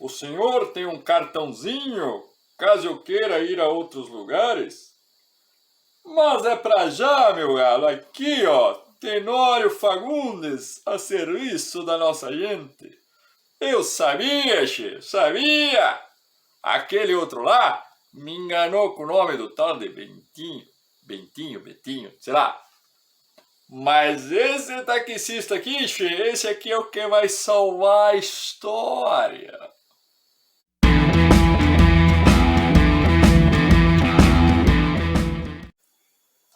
O senhor tem um cartãozinho, caso eu queira ir a outros lugares? Mas é pra já, meu galo. Aqui, ó, Tenório Fagundes, a serviço da nossa gente. Eu sabia, che, sabia! Aquele outro lá me enganou com o nome do tal de Betinho, sei lá. Mas esse taxista aqui, che, esse aqui é o que vai salvar a história.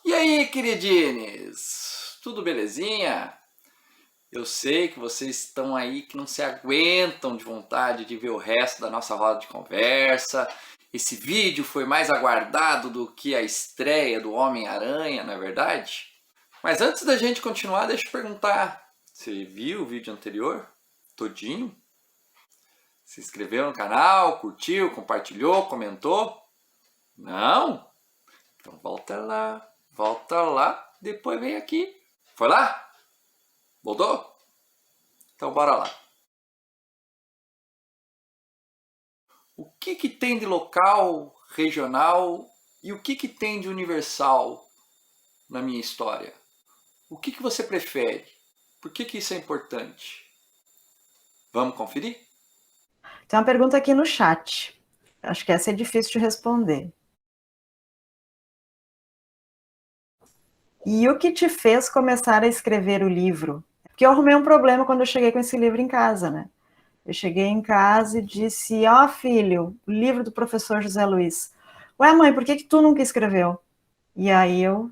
E aí, queridines? Tudo belezinha? Eu sei que vocês estão aí que não se aguentam de vontade de ver o resto da nossa roda de conversa. Esse vídeo foi mais aguardado do que a estreia do Homem-Aranha, não é verdade? Mas antes da gente continuar, deixa eu perguntar. Você viu o vídeo anterior? Todinho? Se inscreveu no canal, curtiu, compartilhou, comentou? Não? Então volta lá, depois vem aqui. Foi lá? Voltou? Então bora lá. O que tem de local, regional e o que tem de universal na minha história? O que você prefere? Por que isso é importante? Vamos conferir? Tem uma pergunta aqui no chat. Acho que essa é difícil de responder. E o que te fez começar a escrever o livro? Porque eu arrumei um problema quando eu cheguei com esse livro em casa, né? Eu cheguei em casa e disse, ó, filho, o livro do professor José Luiz. Ué, mãe, por que tu nunca escreveu? E aí eu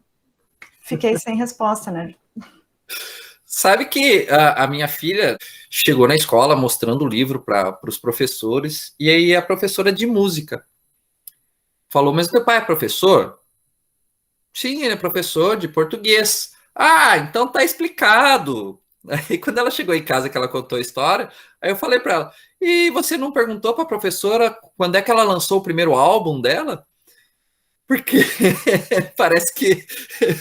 fiquei sem resposta, né? Sabe que a minha filha chegou na escola mostrando o livro para os professores, e aí a professora de música falou, mas teu pai é professor? Sim, ele é professor de português. Ah, então tá explicado. Aí quando ela chegou em casa que ela contou a história, aí eu falei para ela, e você não perguntou para a professora quando é que ela lançou o primeiro álbum dela? Porque parece que,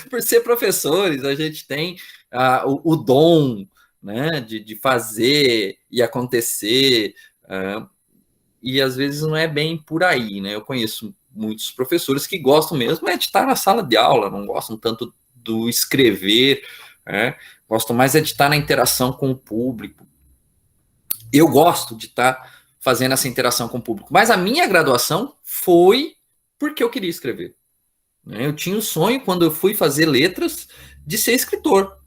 por ser professores, a gente tem o dom, né, de fazer e acontecer, e às vezes não é bem por aí, né? Eu conheço muitos professores que gostam mesmo de estar na sala de aula, não gostam tanto do escrever, né? Gostam mais de estar na interação com o público. Eu gosto de estar fazendo essa interação com o público, mas a minha graduação foi porque eu queria escrever. Eu tinha o sonho, quando eu fui fazer letras, de ser escritor.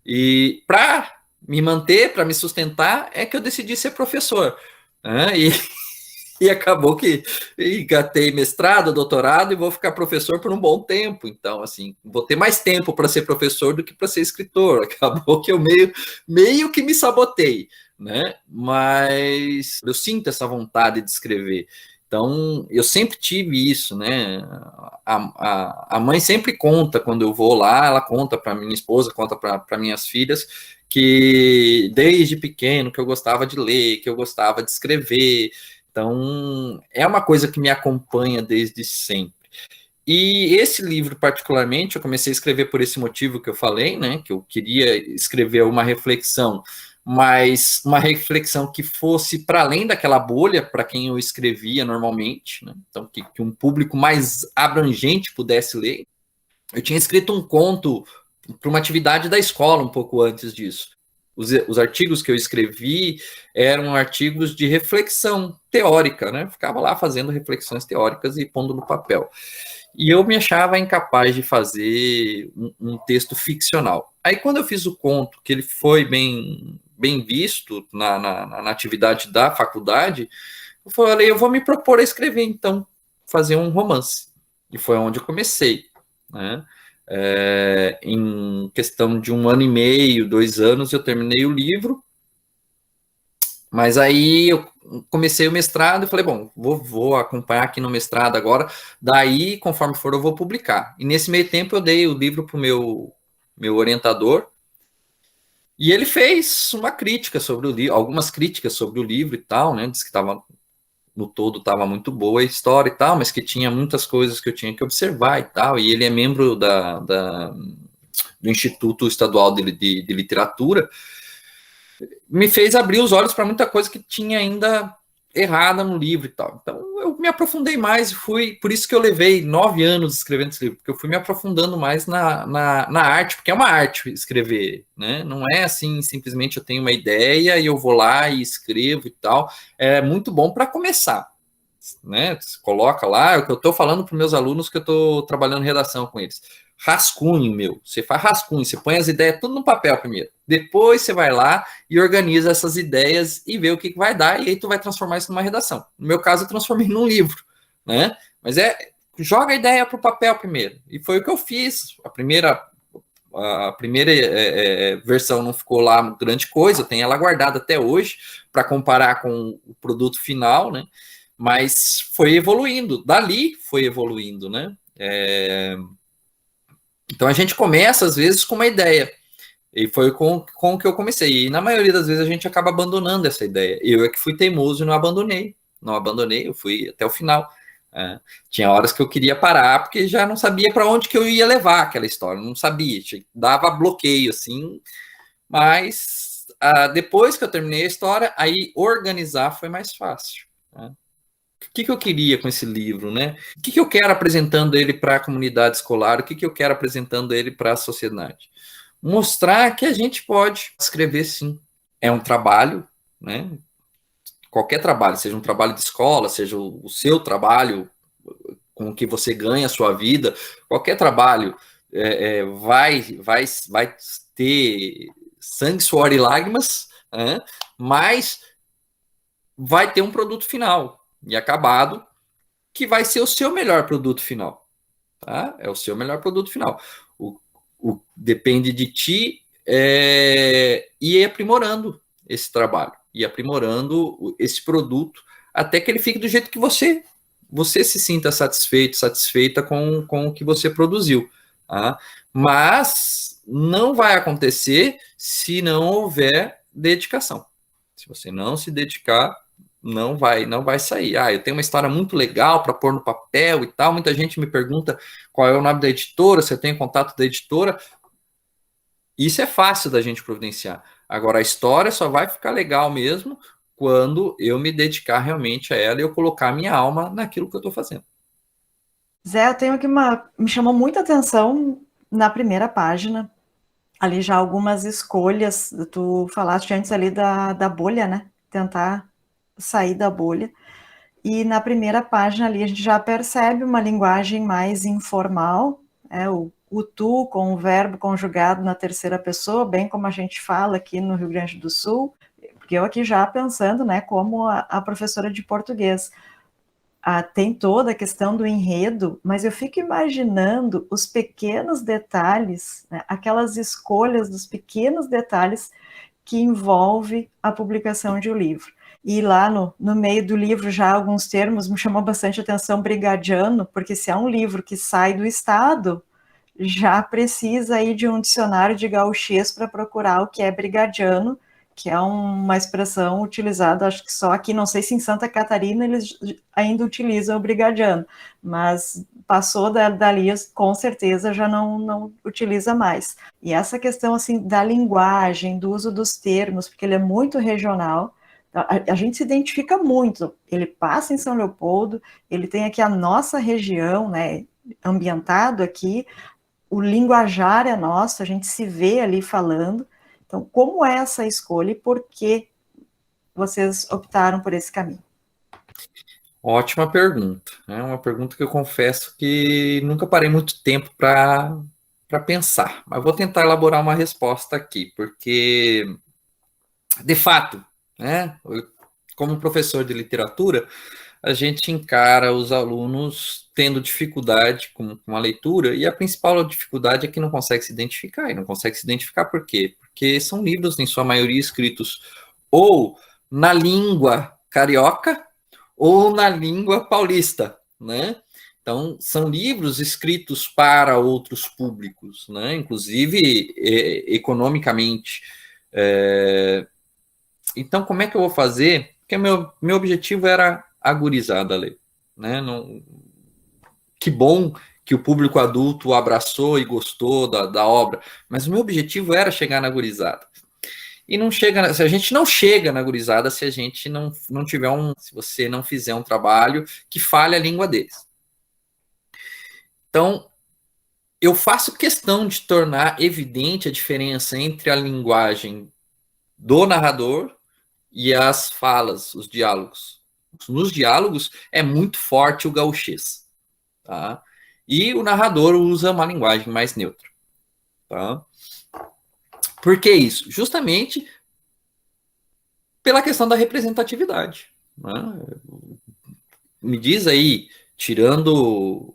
E para me manter, para me sustentar, é que eu decidi ser professor. E acabou que engatei mestrado, doutorado e vou ficar professor por um bom tempo. Então, assim, vou ter mais tempo para ser professor do que para ser escritor. Acabou que eu meio que me sabotei, né? Mas eu sinto essa vontade de escrever. Então, eu sempre tive isso, né? A mãe sempre conta, quando eu vou lá, ela conta para minha esposa, conta para minhas filhas, que desde pequeno que eu gostava de ler, que eu gostava de escrever. Então, é uma coisa que me acompanha desde sempre. E esse livro, particularmente, eu comecei a escrever por esse motivo que eu falei, né? Que eu queria escrever uma reflexão, mas uma reflexão que fosse para além daquela bolha para quem eu escrevia normalmente, né? Então, que um público mais abrangente pudesse ler. Eu tinha escrito um conto para uma atividade da escola um pouco antes disso. Os artigos que eu escrevi eram artigos de reflexão teórica, né? Ficava lá fazendo reflexões teóricas e pondo no papel. E eu me achava incapaz de fazer um texto ficcional. Aí, quando eu fiz o conto, que ele foi bem visto na atividade da faculdade, eu falei, eu vou me propor a escrever, então, fazer um romance. E foi onde eu comecei, né? Em questão de 1 ano e meio, 2 anos, eu terminei o livro, mas aí eu comecei o mestrado e falei, bom, vou acompanhar aqui no mestrado agora, daí, conforme for, eu vou publicar. E nesse meio tempo eu dei o livro para o meu orientador, e ele fez uma crítica sobre o livro, algumas críticas sobre o livro e tal, né, disse que no todo estava muito boa a história e tal, mas que tinha muitas coisas que eu tinha que observar e tal, e ele é membro do Instituto Estadual de Literatura, me fez abrir os olhos para muita coisa que tinha ainda errada no livro e tal. Então, eu me aprofundei mais e fui... Por isso que eu levei 9 anos escrevendo esse livro, porque eu fui me aprofundando mais na arte, porque é uma arte escrever, né? Não é assim, simplesmente eu tenho uma ideia e eu vou lá e escrevo e tal. É muito bom para começar, né? Você coloca lá, é o que eu estou falando para os meus alunos que eu estou trabalhando em redação com eles. Rascunho, meu. Você faz rascunho, você põe as ideias tudo no papel primeiro. Depois você vai lá e organiza essas ideias e vê o que vai dar, e aí tu vai transformar isso numa redação. No meu caso, eu transformei num livro, né? Mas joga a ideia para o papel primeiro. E foi o que eu fiz. A primeira versão não ficou lá grande coisa, eu tenho ela guardada até hoje para comparar com o produto final, né? Mas foi evoluindo, dali foi evoluindo, né? Então a gente começa, às vezes, com uma ideia. E foi com o que eu comecei. E na maioria das vezes a gente acaba abandonando essa ideia. Eu é que fui teimoso e não abandonei. Não abandonei, eu fui até o final. Tinha horas que eu queria parar, porque já não sabia para onde que eu ia levar aquela história. Não sabia, dava bloqueio, assim. Mas depois que eu terminei a história, aí organizar foi mais fácil. Né? O que eu queria com esse livro, né? O que eu quero apresentando ele para a comunidade escolar? O que eu quero apresentando ele para a sociedade? Mostrar que a gente pode escrever, sim. É um trabalho, né? Qualquer trabalho, seja um trabalho de escola, seja o seu trabalho com que você ganha a sua vida, qualquer trabalho vai ter sangue, suor e lágrimas, né? Mas vai ter um produto final e acabado, que vai ser o seu melhor produto final. Tá? É o seu melhor produto final. Depende de ti ir aprimorando esse trabalho, ir aprimorando esse produto, até que ele fique do jeito que você se sinta satisfeito, satisfeita com o que você produziu. Tá? Mas não vai acontecer se não houver dedicação. Se você não se dedicar, não vai sair. Eu tenho uma história muito legal para pôr no papel e tal. Muita gente me pergunta qual é o nome da editora, se eu tenho contato da editora. Isso é fácil da gente providenciar. Agora, a história só vai ficar legal mesmo quando eu me dedicar realmente a ela e eu colocar minha alma naquilo que eu estou fazendo. Zé, eu tenho aqui me chamou muita atenção na primeira página, ali já algumas escolhas, tu falaste antes ali da bolha, né? Tentar sair da bolha. E na primeira página ali a gente já percebe uma linguagem mais informal, o tu com o verbo conjugado na terceira pessoa, bem como a gente fala aqui no Rio Grande do Sul, porque eu aqui já pensando, né, como a professora de português, tem toda a questão do enredo, mas eu fico imaginando os pequenos detalhes, né, aquelas escolhas dos pequenos detalhes que envolve a publicação de um livro. E lá no meio do livro já alguns termos me chamou bastante atenção, brigadiano, porque se é um livro que sai do estado, já precisa aí de um dicionário de gauchês para procurar o que é brigadiano, que é uma expressão utilizada, acho que só aqui, não sei se em Santa Catarina eles ainda utilizam o brigadiano, mas passou dali, com certeza já não utiliza mais. E essa questão assim da linguagem, do uso dos termos, porque ele é muito regional, a gente se identifica muito, ele passa em São Leopoldo, ele tem aqui a nossa região, né, ambientado aqui, o linguajar é nosso, a gente se vê ali falando. Então, como é essa escolha e por que vocês optaram por esse caminho? Ótima pergunta. É uma pergunta que eu confesso que nunca parei muito tempo para pensar, mas vou tentar elaborar uma resposta aqui, porque, de fato, né, como professor de literatura, a gente encara os alunos tendo dificuldade com a leitura, e a principal dificuldade é que não consegue se identificar. E não consegue se identificar por quê? Porque são livros, em sua maioria, escritos ou na língua carioca ou na língua paulista, né? Então, são livros escritos para outros públicos, né? Inclusive economicamente. Então, como é que eu vou fazer? Porque meu objetivo era a gurizada ler, né? Que bom que o público adulto abraçou e gostou da obra, mas o meu objetivo era chegar na gurizada. e não chega, se a gente não chega na gurizada se a gente não tiver se você não fizer um trabalho que fale a língua deles. Então, eu faço questão de tornar evidente a diferença entre a linguagem do narrador e as falas, os diálogos. Nos diálogos é muito forte o gauchês, tá? E o narrador usa uma linguagem mais neutra, tá? Por que isso? Justamente pela questão da representatividade, né? Me diz aí, tirando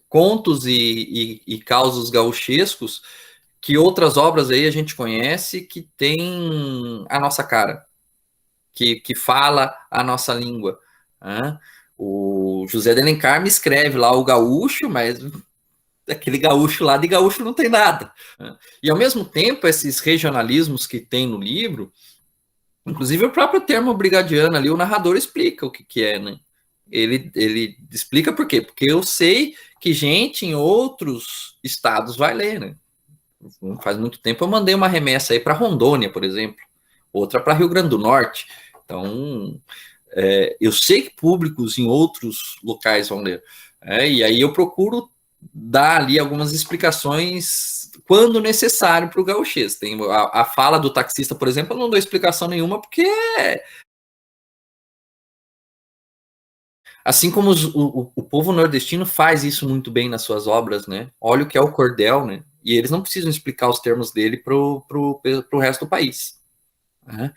contos e causos gauchescos, que outras obras aí a gente conhece que tem a nossa cara, que fala a nossa língua, né? O José de Alencar me escreve lá o gaúcho, mas aquele gaúcho lá de gaúcho não tem nada, né? E ao mesmo tempo, esses regionalismos que tem no livro, inclusive o próprio termo brigadiano ali, o narrador explica o que é, né? Ele explica por quê? Porque eu sei que gente em outros estados vai ler, né? Não faz muito tempo eu mandei uma remessa aí para Rondônia, por exemplo, outra para Rio Grande do Norte. Então, eu sei que públicos em outros locais vão ler. E aí eu procuro dar ali algumas explicações quando necessário para o gauchês. Tem a fala do taxista, por exemplo, eu não dou explicação nenhuma, porque assim como o povo nordestino faz isso muito bem nas suas obras, né? Olha o que é o cordel, né? E eles não precisam explicar os termos dele pro resto do país, né?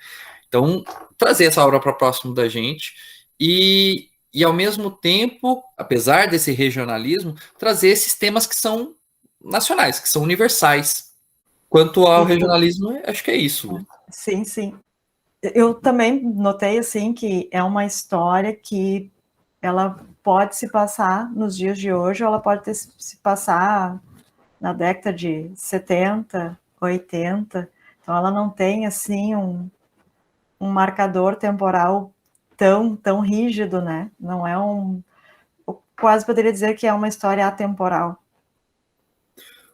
Então, trazer essa obra para próximo da gente e ao mesmo tempo, apesar desse regionalismo, trazer esses temas que são nacionais, que são universais. Quanto ao regionalismo, acho que é isso. Sim, sim. Eu também notei, assim, que é uma história que ela pode se passar nos dias de hoje, ou ela pode se passar na década de 70, 80. Então, ela não tem, assim, um marcador temporal tão rígido, né? Não é eu quase poderia dizer que é uma história atemporal.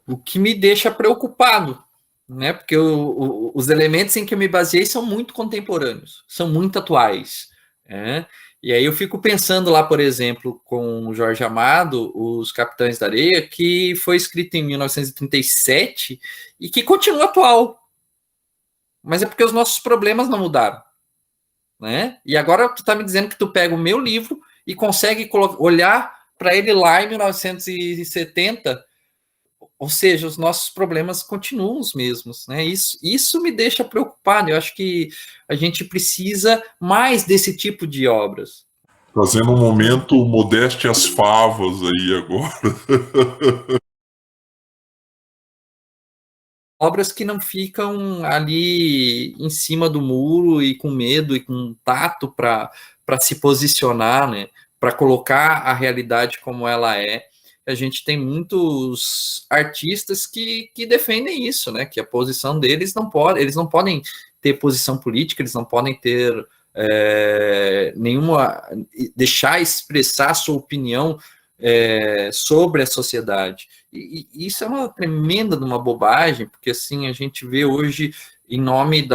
O que me deixa preocupado, né? Porque os elementos em que eu me baseei são muito contemporâneos, são muito atuais, né? E aí eu fico pensando lá, por exemplo, com o Jorge Amado, Os Capitães da Areia, que foi escrito em 1937 e que continua atual. Mas é porque os nossos problemas não mudaram, né? E agora tu tá me dizendo que tu pega o meu livro e consegue olhar para ele lá em 1970, ou seja, os nossos problemas continuam os mesmos, né? Isso me deixa preocupado. Eu acho que a gente precisa mais desse tipo de obras. Trazendo um momento modéstia às favas aí agora. Obras que não ficam ali em cima do muro e com medo e com tato para se posicionar, né? Para colocar a realidade como ela é. A gente tem muitos artistas que defendem isso, né? Que a posição deles eles não podem ter posição política, eles não podem ter deixar expressar a sua opinião sobre a sociedade. E isso é uma tremenda de uma bobagem, porque assim a gente vê hoje, em nome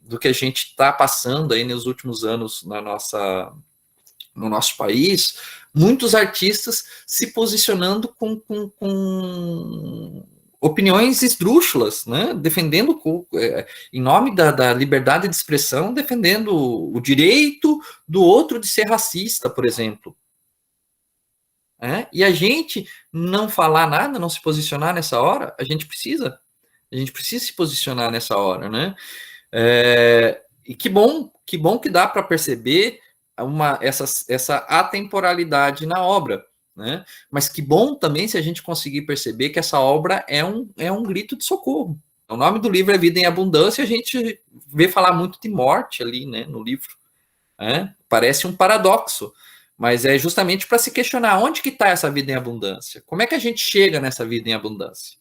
do que a gente está passando aí nos últimos anos no nosso país, muitos artistas se posicionando com opiniões esdrúxulas, né? Defendendo, em nome da liberdade de expressão, defendendo o direito do outro de ser racista, por exemplo. E a gente não falar nada, não se posicionar nessa hora, a gente precisa se posicionar nessa hora, né? E que bom que dá para perceber essa atemporalidade na obra, né? Mas que bom também se a gente conseguir perceber que essa obra é um grito de socorro. O nome do livro é Vida em Abundância, a gente vê falar muito de morte ali, né, no livro. Parece um paradoxo, mas é justamente para se questionar onde que está essa vida em abundância. Como é que a gente chega nessa vida em abundância?